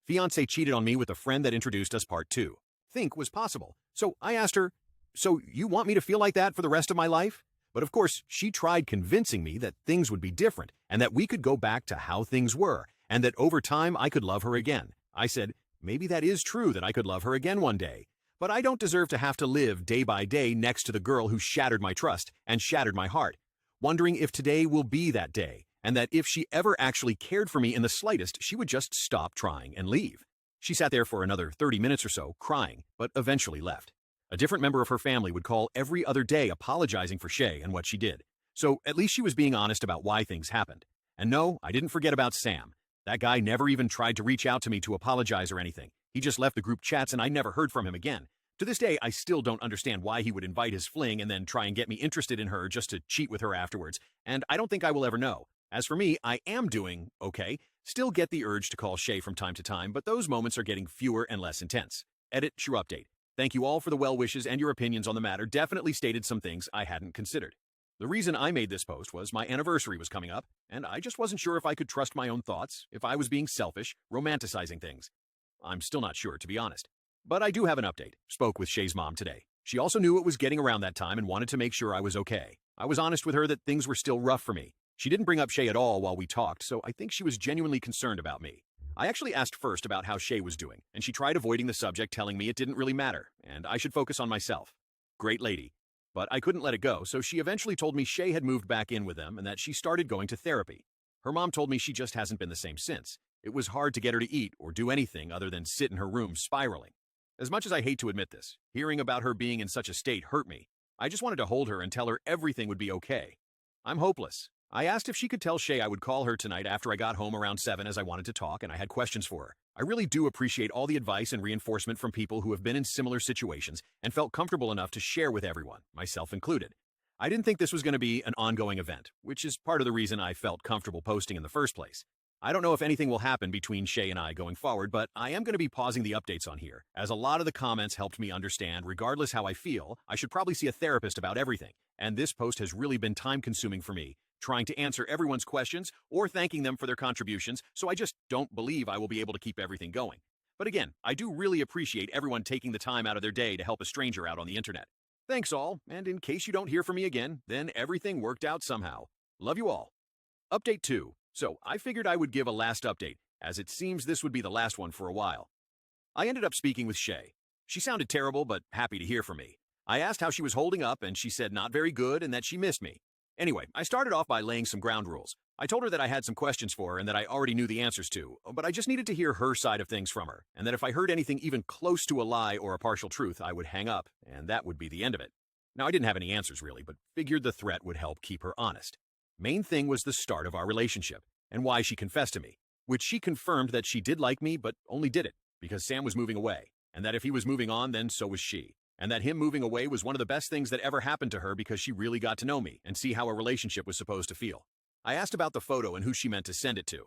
Fiancé cheated on me with a friend that introduced us part 2. Think was possible. So I asked her, so you want me to feel like that for the rest of my life? But of course, she tried convincing me that things would be different and that we could go back to how things were and that over time I could love her again. I said, maybe that is true that I could love her again one day, but I don't deserve to have to live day by day next to the girl who shattered my trust and shattered my heart, wondering if today will be that day and that if she ever actually cared for me in the slightest, she would just stop trying and leave. She sat there for another 30 minutes or so, crying, but eventually left. A different member of her family would call every other day apologizing for Shay and what she did. So at least she was being honest about why things happened. And no, I didn't forget about Sam. That guy never even tried to reach out to me to apologize or anything. He just left the group chats and I never heard from him again. To this day, I still don't understand why he would invite his fling and then try and get me interested in her just to cheat with her afterwards, and I don't think I will ever know. As for me, I am doing okay. Still get the urge to call Shay from time to time, but those moments are getting fewer and less intense. Edit, true update. Thank you all for the well wishes and your opinions on the matter. Definitely stated some things I hadn't considered. The reason I made this post was my anniversary was coming up, and I just wasn't sure if I could trust my own thoughts, if I was being selfish, romanticizing things. I'm still not sure, to be honest. But I do have an update. Spoke with Shay's mom today. She also knew it was getting around that time and wanted to make sure I was okay. I was honest with her that things were still rough for me. She didn't bring up Shay at all while we talked, so I think she was genuinely concerned about me. I actually asked first about how Shay was doing, and she tried avoiding the subject, telling me it didn't really matter, and I should focus on myself. Great lady. But I couldn't let it go, so she eventually told me Shay had moved back in with them and that she started going to therapy. Her mom told me she just hasn't been the same since. It was hard to get her to eat or do anything other than sit in her room spiraling. As much as I hate to admit this, hearing about her being in such a state hurt me. I just wanted to hold her and tell her everything would be okay. I'm hopeless. I asked if she could tell Shay I would call her tonight after I got home around 7 as I wanted to talk and I had questions for her. I really do appreciate all the advice and reinforcement from people who have been in similar situations and felt comfortable enough to share with everyone, myself included. I didn't think this was going to be an ongoing event, which is part of the reason I felt comfortable posting in the first place. I don't know if anything will happen between Shay and I going forward, but I am going to be pausing the updates on here, as a lot of the comments helped me understand, regardless how I feel, I should probably see a therapist about everything, and this post has really been time-consuming for me, trying to answer everyone's questions or thanking them for their contributions, so I just don't believe I will be able to keep everything going. But again, I do really appreciate everyone taking the time out of their day to help a stranger out on the internet. Thanks all, and in case you don't hear from me again, then everything worked out somehow. Love you all. Update 2. So I figured I would give a last update, as it seems this would be the last one for a while. I ended up speaking with Shay. She sounded terrible, but happy to hear from me. I asked how she was holding up, and she said not very good and that she missed me. Anyway, I started off by laying some ground rules. I told her that I had some questions for her and that I already knew the answers to, but I just needed to hear her side of things from her, and that if I heard anything even close to a lie or a partial truth, I would hang up, and that would be the end of it. Now, I didn't have any answers really, but figured the threat would help keep her honest. Main thing was the start of our relationship, and why she confessed to me, which she confirmed that she did like me, but only did it because Sam was moving away, and that if he was moving on, then so was she, and that him moving away was one of the best things that ever happened to her because she really got to know me and see how a relationship was supposed to feel. I asked about the photo and who she meant to send it to.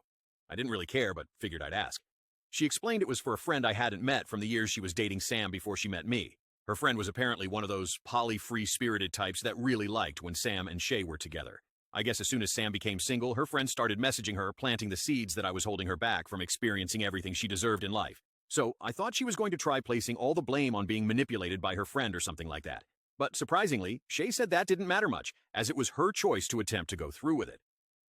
I didn't really care, but figured I'd ask. She explained it was for a friend I hadn't met from the years she was dating Sam before she met me. Her friend was apparently one of those poly-free-spirited types that really liked when Sam and Shay were together. I guess as soon as Sam became single, her friend started messaging her, planting the seeds that I was holding her back from experiencing everything she deserved in life. So I thought she was going to try placing all the blame on being manipulated by her friend or something like that. But surprisingly, Shay said that didn't matter much, as it was her choice to attempt to go through with it.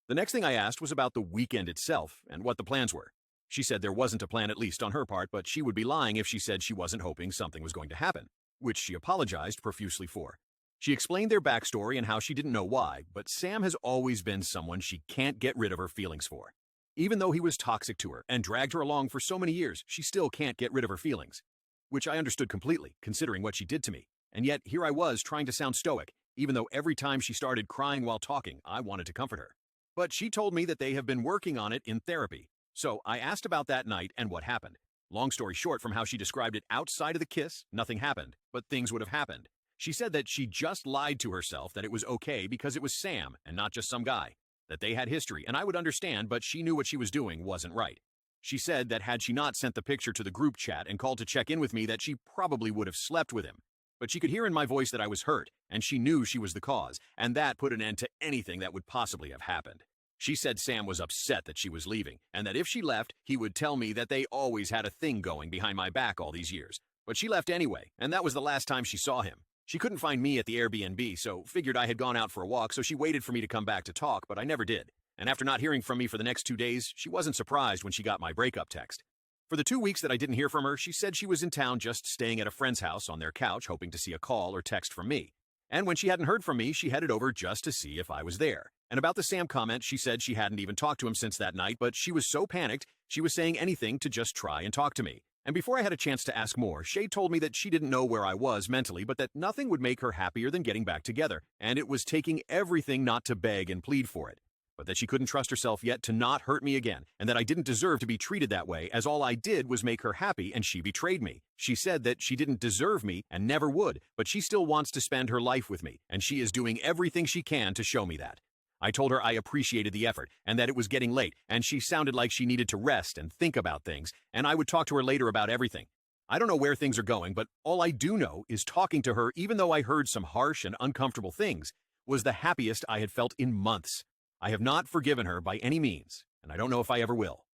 The next thing I asked was about the weekend itself and what the plans were. She said there wasn't a plan, at least on her part, but she would be lying if she said she wasn't hoping something was going to happen, which she apologized profusely for. She explained their backstory and how she didn't know why, but Sam has always been someone she can't get rid of her feelings for. Even though he was toxic to her and dragged her along for so many years, she still can't get rid of her feelings. Which I understood completely, considering what she did to me. And yet, here I was trying to sound stoic, even though every time she started crying while talking, I wanted to comfort her. But she told me that they have been working on it in therapy. So I asked about that night and what happened. Long story short, from how she described it outside of the kiss, nothing happened, but things would have happened. She said that she just lied to herself that it was okay because it was Sam and not just some guy. That they had history, and I would understand, but she knew what she was doing wasn't right. She said that had she not sent the picture to the group chat and called to check in with me, that she probably would have slept with him. But she could hear in my voice that I was hurt, and she knew she was the cause, and that put an end to anything that would possibly have happened. She said Sam was upset that she was leaving, and that if she left, he would tell me that they always had a thing going behind my back all these years. But she left anyway, and that was the last time she saw him. She couldn't find me at the Airbnb, so figured I had gone out for a walk, so she waited for me to come back to talk, but I never did. And after not hearing from me for the next 2 days, she wasn't surprised when she got my breakup text. For the 2 weeks that I didn't hear from her, she said she was in town just staying at a friend's house on their couch, hoping to see a call or text from me. And when she hadn't heard from me, she headed over just to see if I was there. And about the Sam comment, she said she hadn't even talked to him since that night, but she was so panicked, she was saying anything to just try and talk to me. And before I had a chance to ask more, Shay told me that she didn't know where I was mentally, but that nothing would make her happier than getting back together, and it was taking everything not to beg and plead for it. But that she couldn't trust herself yet to not hurt me again, and that I didn't deserve to be treated that way, as all I did was make her happy and she betrayed me. She said that she didn't deserve me and never would, but she still wants to spend her life with me, and she is doing everything she can to show me that. I told her I appreciated the effort and that it was getting late, and she sounded like she needed to rest and think about things, and I would talk to her later about everything. I don't know where things are going, but all I do know is talking to her, even though I heard some harsh and uncomfortable things, was the happiest I had felt in months. I have not forgiven her by any means, and I don't know if I ever will.